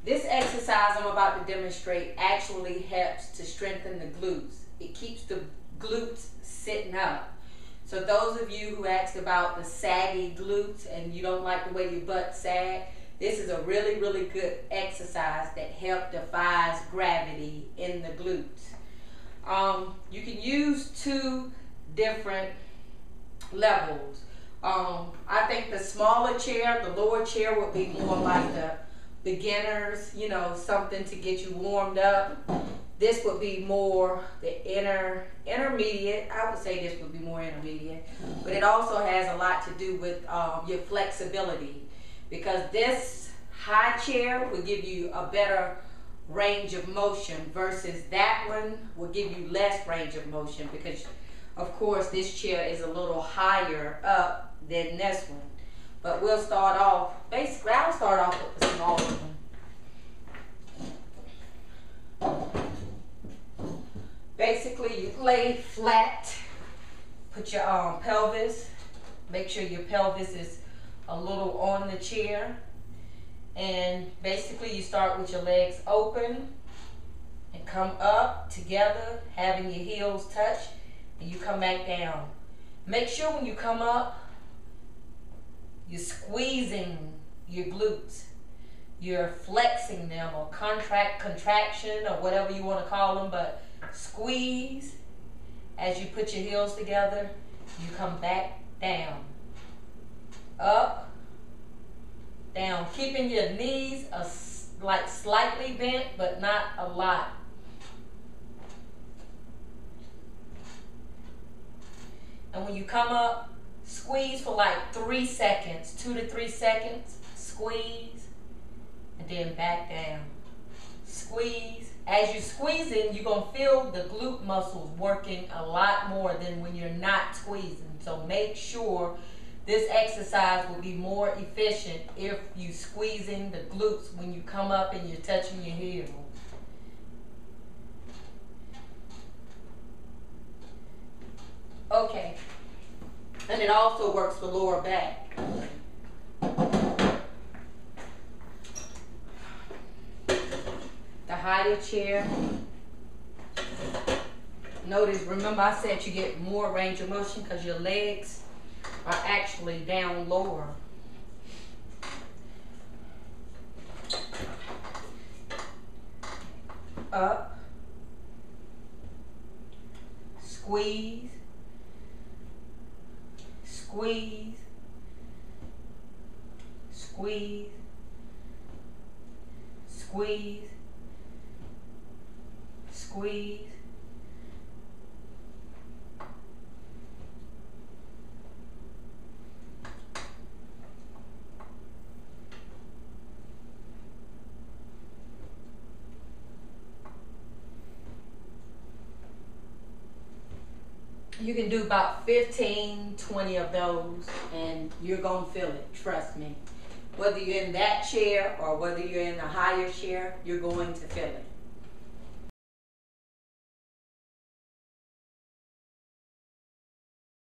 This exercise I'm about to demonstrate actually helps to strengthen the glutes. It keeps the glutes sitting up. So those of you who asked about the saggy glutes and you don't like the way your butt sag, this is a really, really good exercise that helps defies gravity in the glutes. You can use two different levels. I think the smaller chair, the lower chair, would be more like the beginners, you know, something to get you warmed up. This would be more the intermediate. I would say this would be more intermediate, but it also has a lot to do with your flexibility, because this high chair will give you a better range of motion versus that one will give you less range of motion, because of course this chair is a little higher up than this one. But we'll start off, basically I'll start off with the smaller one. Basically you lay flat, put your pelvis, make sure your pelvis is a little on the chair, and basically you start with your legs open and come up together, having your heels touch, and you come back down. Make sure when you come up, you're squeezing your glutes. You're flexing them, or contraction, or whatever you want to call them, but squeeze as you put your heels together. You come back down. Up, down. Keeping your knees like slightly bent, but not a lot. And when you come up, squeeze for like 3 seconds, 2 to 3 seconds, squeeze, and then back down. Squeeze. As you're squeezing, you're going to feel the glute muscles working a lot more than when you're not squeezing. So make sure this exercise will be more efficient if you're squeezing the glutes when you come up and you're touching your heels. Okay. And it also works the lower back. The higher chair. Notice, remember I said you get more range of motion because your legs are actually down lower. Up. Squeeze. Squeeze, squeeze, squeeze, squeeze. You can do about 15, 20 of those, and you're going to feel it, trust me. Whether you're in that chair or whether you're in a higher chair, you're going to feel it.